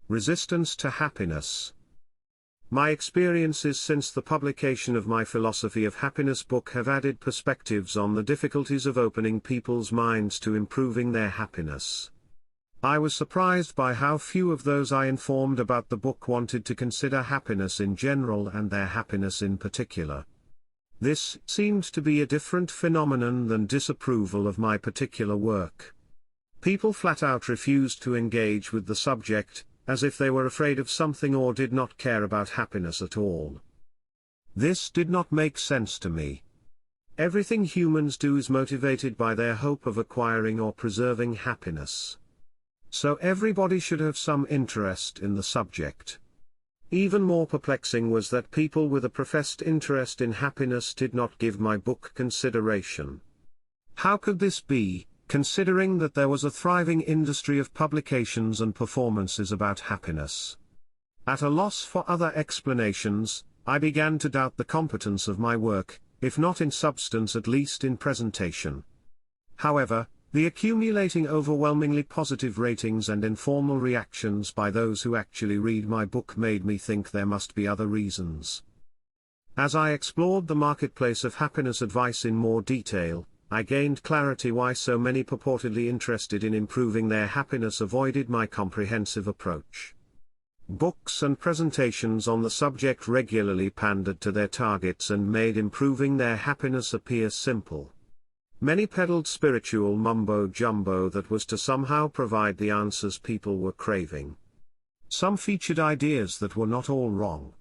Resistance to happiness. My experiences since the publication of my Philosophy of Happiness book have added perspectives on the difficulties of opening people's minds to improving their happiness. I was surprised by how few of those I informed about the book wanted to consider happiness in general and their happiness in particular. This seemed to be a different phenomenon than disapproval of my particular work. People flat out refused to engage with the subject, as if they were afraid of something or did not care about happiness at all. This did not make sense to me. Everything humans do is motivated by their hope of acquiring or preserving happiness. So everybody should have some interest in the subject. Even more perplexing was that people with a professed interest in happiness did not give my book consideration. How could this be, considering that there was a thriving industry of publications and performances about happiness? At a loss for other explanations, I began to doubt the competence of my work, if not in substance at least in presentation. However, the accumulating overwhelmingly positive ratings and informal reactions by those who actually read my book made me think there must be other reasons. As I explored the marketplace of happiness advice in more detail, I gained clarity why so many purportedly interested in improving their happiness avoided my comprehensive approach. Books and presentations on the subject regularly pandered to their targets and made improving their happiness appear simple. Many peddled spiritual mumbo-jumbo that was to somehow provide the answers people were craving. Some featured ideas that were not all wrong.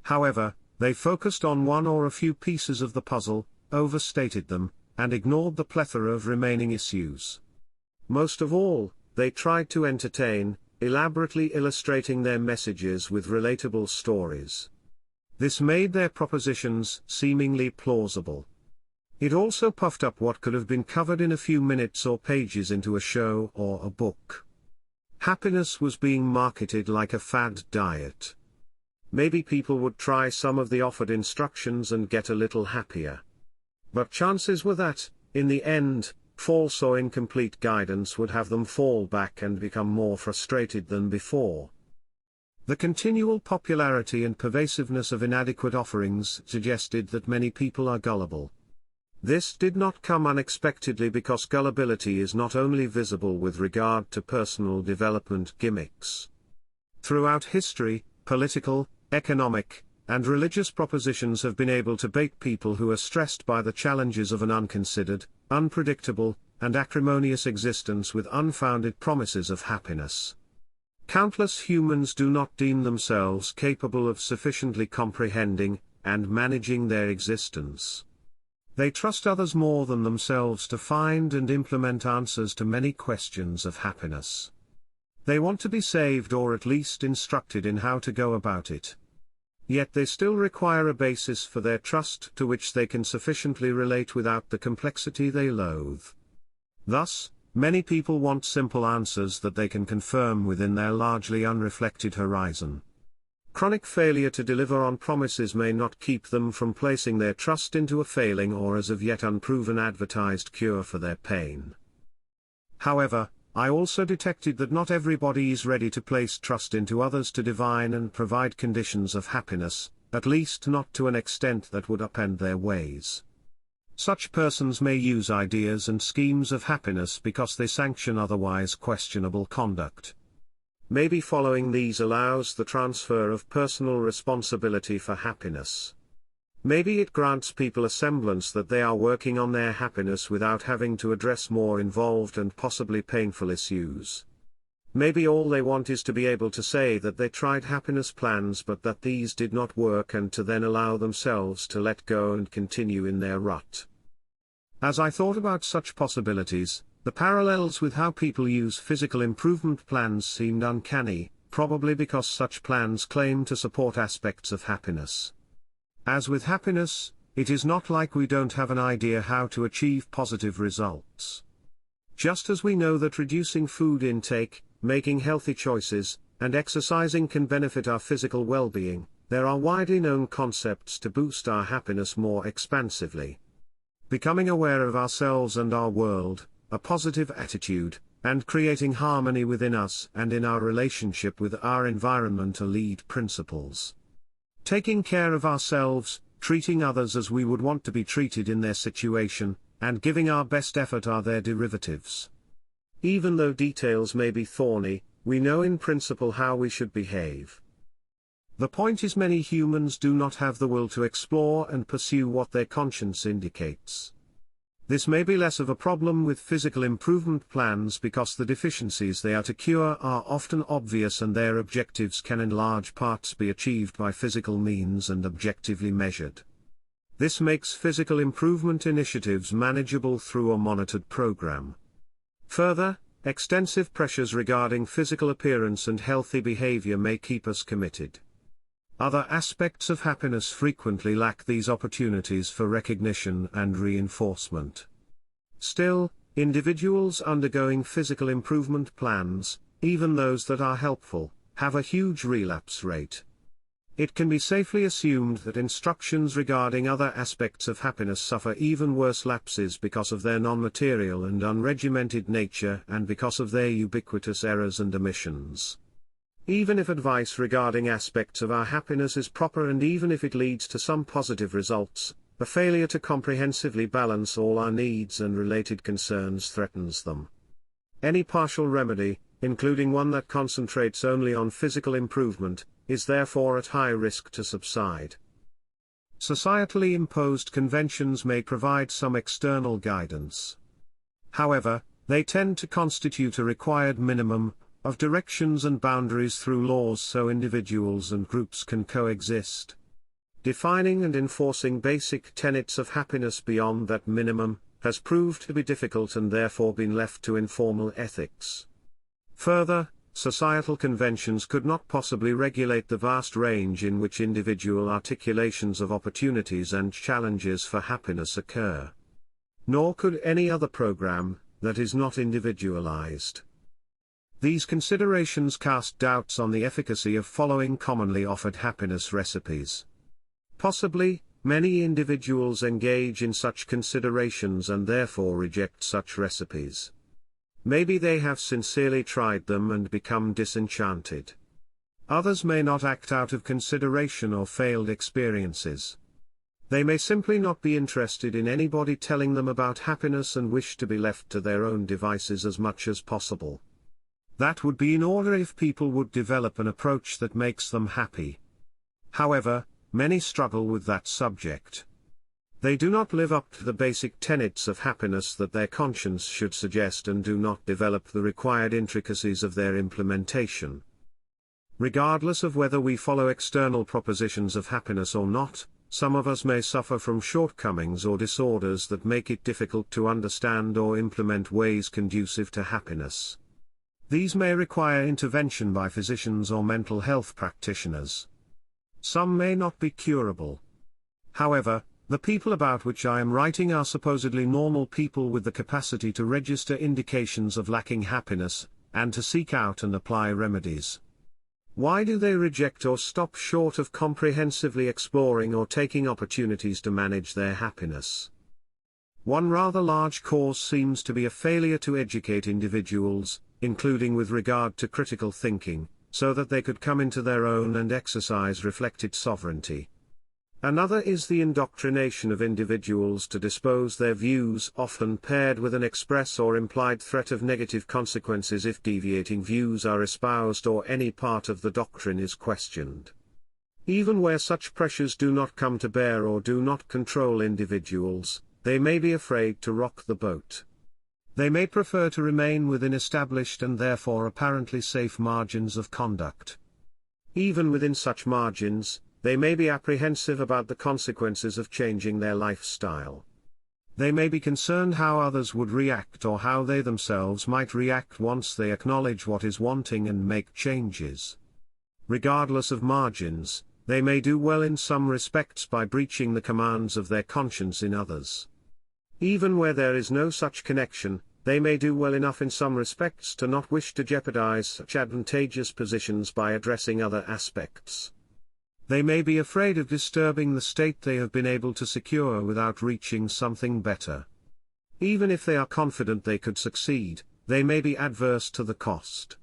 However, they focused on one or a few pieces of the puzzle, overstated them, and ignored the plethora of remaining issues. Most of all, they tried to entertain, elaborately illustrating their messages with relatable stories. This made their propositions seemingly plausible. It also puffed up what could have been covered in a few minutes or pages into a show or a book. Happiness was being marketed like a fad diet. Maybe people would try some of the offered instructions and get a little happier. But chances were that, in the end, false or incomplete guidance would have them fall back and become more frustrated than before. The continual popularity and pervasiveness of inadequate offerings suggested that many people are gullible. This did not come unexpectedly because gullibility is not only visible with regard to personal development gimmicks. Throughout history, political, economic, and religious propositions have been able to bait people who are stressed by the challenges of an unconsidered, unpredictable, and acrimonious existence with unfounded promises of happiness. Countless humans do not deem themselves capable of sufficiently comprehending and managing their existence. They trust others more than themselves to find and implement answers to many questions of happiness. They want to be saved or at least instructed in how to go about it. Yet they still require a basis for their trust to which they can sufficiently relate without the complexity they loathe. Thus, many people want simple answers that they can confirm within their largely unreflected horizon. Chronic failure to deliver on promises may not keep them from placing their trust into a failing or as of yet unproven advertised cure for their pain. However, I also detected that not everybody is ready to place trust into others to divine and provide conditions of happiness, at least not to an extent that would upend their ways. Such persons may use ideas and schemes of happiness because they sanction otherwise questionable conduct. Maybe following these allows the transfer of personal responsibility for happiness. Maybe it grants people a semblance that they are working on their happiness without having to address more involved and possibly painful issues. Maybe all they want is to be able to say that they tried happiness plans but that these did not work and to then allow themselves to let go and continue in their rut. As I thought about such possibilities, the parallels with how people use physical improvement plans seemed uncanny, probably because such plans claim to support aspects of happiness. As with happiness, it is not like we don't have an idea how to achieve positive results. Just as we know that reducing food intake, making healthy choices, and exercising can benefit our physical well-being, there are widely known concepts to boost our happiness more expansively. Becoming aware of ourselves and our world, a positive attitude, and creating harmony within us and in our relationship with our environment are lead principles. Taking care of ourselves, treating others as we would want to be treated in their situation, and giving our best effort are their derivatives. Even though details may be thorny, we know in principle how we should behave. The point is, many humans do not have the will to explore and pursue what their conscience indicates. This may be less of a problem with physical improvement plans because the deficiencies they are to cure are often obvious and their objectives can in large parts be achieved by physical means and objectively measured. This makes physical improvement initiatives manageable through a monitored program. Further, extensive pressures regarding physical appearance and healthy behavior may keep us committed. Other aspects of happiness frequently lack these opportunities for recognition and reinforcement. Still, individuals undergoing physical improvement plans, even those that are helpful, have a huge relapse rate. It can be safely assumed that instructions regarding other aspects of happiness suffer even worse lapses because of their non-material and unregimented nature and because of their ubiquitous errors and omissions. Even if advice regarding aspects of our happiness is proper and even if it leads to some positive results, a failure to comprehensively balance all our needs and related concerns threatens them. Any partial remedy, including one that concentrates only on physical improvement, is therefore at high risk to subside. Societally imposed conventions may provide some external guidance. However, they tend to constitute a required minimum of directions and boundaries through laws so individuals and groups can coexist. Defining and enforcing basic tenets of happiness beyond that minimum has proved to be difficult and therefore been left to informal ethics. Further, societal conventions could not possibly regulate the vast range in which individual articulations of opportunities and challenges for happiness occur. Nor could any other program that is not individualized. These considerations cast doubts on the efficacy of following commonly offered happiness recipes. Possibly, many individuals engage in such considerations and therefore reject such recipes. Maybe they have sincerely tried them and become disenchanted. Others may not act out of consideration or failed experiences. They may simply not be interested in anybody telling them about happiness and wish to be left to their own devices as much as possible. That would be in order if people would develop an approach that makes them happy. However, many struggle with that subject. They do not live up to the basic tenets of happiness that their conscience should suggest and do not develop the required intricacies of their implementation. Regardless of whether we follow external propositions of happiness or not, some of us may suffer from shortcomings or disorders that make it difficult to understand or implement ways conducive to happiness. These may require intervention by physicians or mental health practitioners. Some may not be curable. However, the people about which I am writing are supposedly normal people with the capacity to register indications of lacking happiness, and to seek out and apply remedies. Why do they reject or stop short of comprehensively exploring or taking opportunities to manage their happiness? One rather large cause seems to be a failure to educate individuals, including with regard to critical thinking, so that they could come into their own and exercise reflected sovereignty. Another is the indoctrination of individuals to dispose their views, often paired with an express or implied threat of negative consequences if deviating views are espoused or any part of the doctrine is questioned. Even where such pressures do not come to bear or do not control individuals, they may be afraid to rock the boat. They may prefer to remain within established and therefore apparently safe margins of conduct. Even within such margins, they may be apprehensive about the consequences of changing their lifestyle. They may be concerned how others would react or how they themselves might react once they acknowledge what is wanting and make changes. Regardless of margins, they may do well in some respects by breaching the commands of their conscience in others. Even where there is no such connection, they may do well enough in some respects to not wish to jeopardize such advantageous positions by addressing other aspects. They may be afraid of disturbing the state they have been able to secure without reaching something better. Even if they are confident they could succeed, they may be adverse to the cost.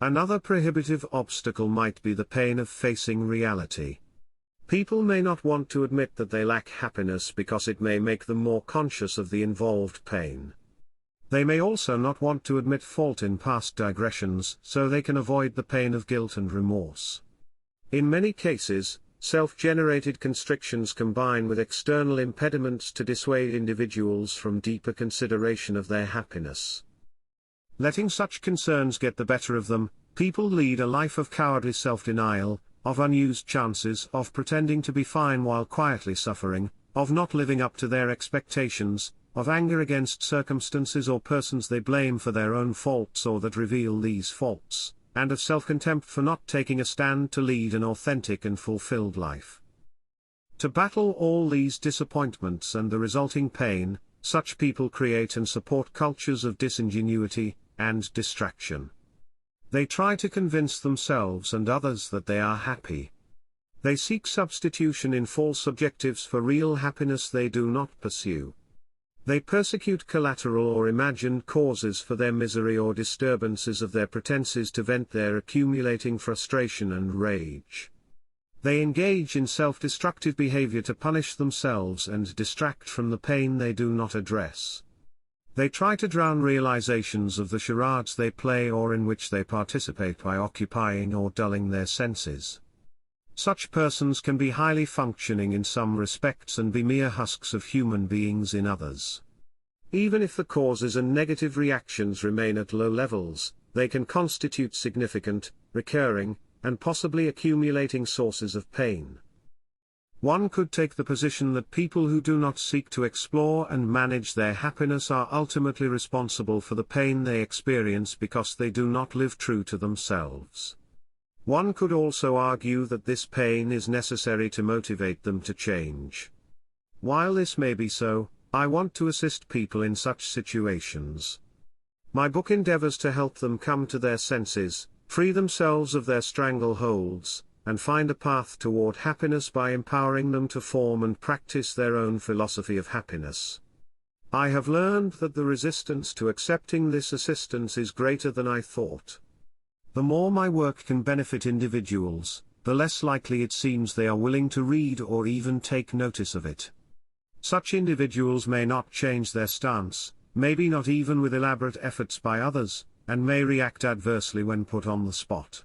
Another prohibitive obstacle might be the pain of facing reality. People may not want to admit that they lack happiness because it may make them more conscious of the involved pain. They may also not want to admit fault in past digressions so they can avoid the pain of guilt and remorse. In many cases, self-generated constrictions combine with external impediments to dissuade individuals from deeper consideration of their happiness. Letting such concerns get the better of them, people lead a life of cowardly self-denial, of unused chances, of pretending to be fine while quietly suffering, of not living up to their expectations, of anger against circumstances or persons they blame for their own faults or that reveal these faults, and of self-contempt for not taking a stand to lead an authentic and fulfilled life. To battle all these disappointments and the resulting pain, such people create and support cultures of disingenuity and distraction. They try to convince themselves and others that they are happy. They seek substitution in false objectives for real happiness they do not pursue. They persecute collateral or imagined causes for their misery or disturbances of their pretenses to vent their accumulating frustration and rage. They engage in self-destructive behavior to punish themselves and distract from the pain they do not address. They try to drown realizations of the charades they play or in which they participate by occupying or dulling their senses. Such persons can be highly functioning in some respects and be mere husks of human beings in others. Even if the causes and negative reactions remain at low levels, they can constitute significant, recurring, and possibly accumulating sources of pain. One could take the position that people who do not seek to explore and manage their happiness are ultimately responsible for the pain they experience because they do not live true to themselves. One could also argue that this pain is necessary to motivate them to change. While this may be so, I want to assist people in such situations. My book endeavors to help them come to their senses, free themselves of their strangleholds, and find a path toward happiness by empowering them to form and practice their own philosophy of happiness. I have learned that the resistance to accepting this assistance is greater than I thought. The more my work can benefit individuals, the less likely it seems they are willing to read or even take notice of it. Such individuals may not change their stance, maybe not even with elaborate efforts by others, and may react adversely when put on the spot.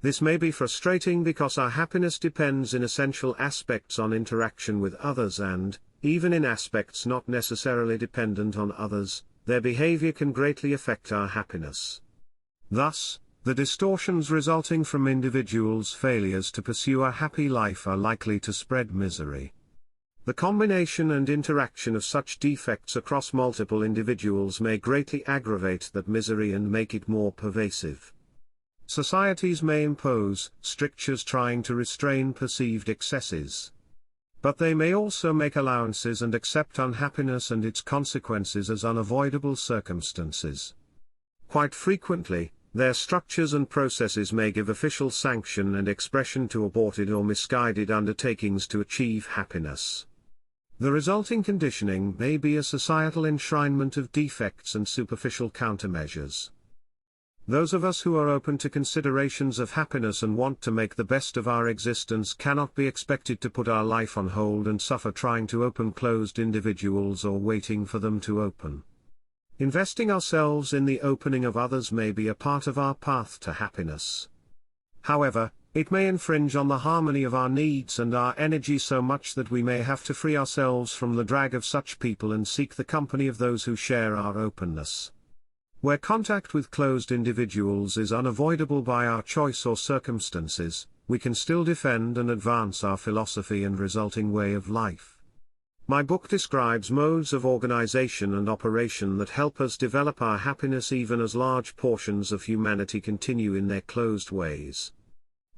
This may be frustrating because our happiness depends in essential aspects on interaction with others and, even in aspects not necessarily dependent on others, their behavior can greatly affect our happiness. Thus, the distortions resulting from individuals' failures to pursue a happy life are likely to spread misery. The combination and interaction of such defects across multiple individuals may greatly aggravate that misery and make it more pervasive. Societies may impose strictures trying to restrain perceived excesses. But they may also make allowances and accept unhappiness and its consequences as unavoidable circumstances. Quite frequently, their structures and processes may give official sanction and expression to aborted or misguided undertakings to achieve happiness. The resulting conditioning may be a societal enshrinement of defects and superficial countermeasures. Those of us who are open to considerations of happiness and want to make the best of our existence cannot be expected to put our life on hold and suffer trying to open closed individuals or waiting for them to open. Investing ourselves in the opening of others may be a part of our path to happiness. However, it may infringe on the harmony of our needs and our energy so much that we may have to free ourselves from the drag of such people and seek the company of those who share our openness. Where contact with closed individuals is unavoidable by our choice or circumstances, we can still defend and advance our philosophy and resulting way of life. My book describes modes of organization and operation that help us develop our happiness even as large portions of humanity continue in their closed ways.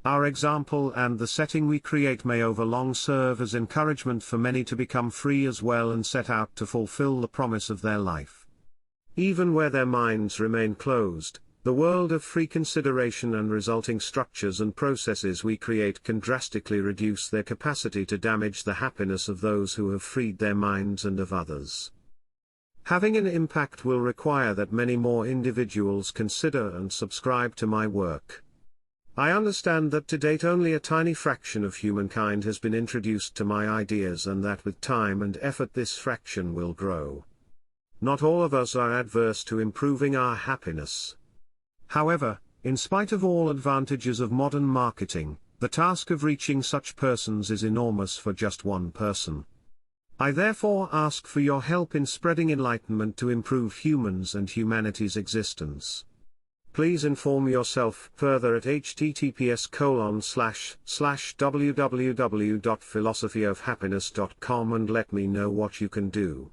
Our example and the setting we create may over long serve as encouragement for many to become free as well and set out to fulfill the promise of their life. Even where their minds remain closed, the world of free consideration and resulting structures and processes we create can drastically reduce their capacity to damage the happiness of those who have freed their minds and of others. Having an impact will require that many more individuals consider and subscribe to my work. I understand that to date only a tiny fraction of humankind has been introduced to my ideas, and that with time and effort this fraction will grow. Not all of us are adverse to improving our happiness. However, in spite of all advantages of modern marketing, the task of reaching such persons is enormous for just one person. I therefore ask for your help in spreading enlightenment to improve humans and humanity's existence. Please inform yourself further at https://www.philosophyofhappiness.com and let me know what you can do.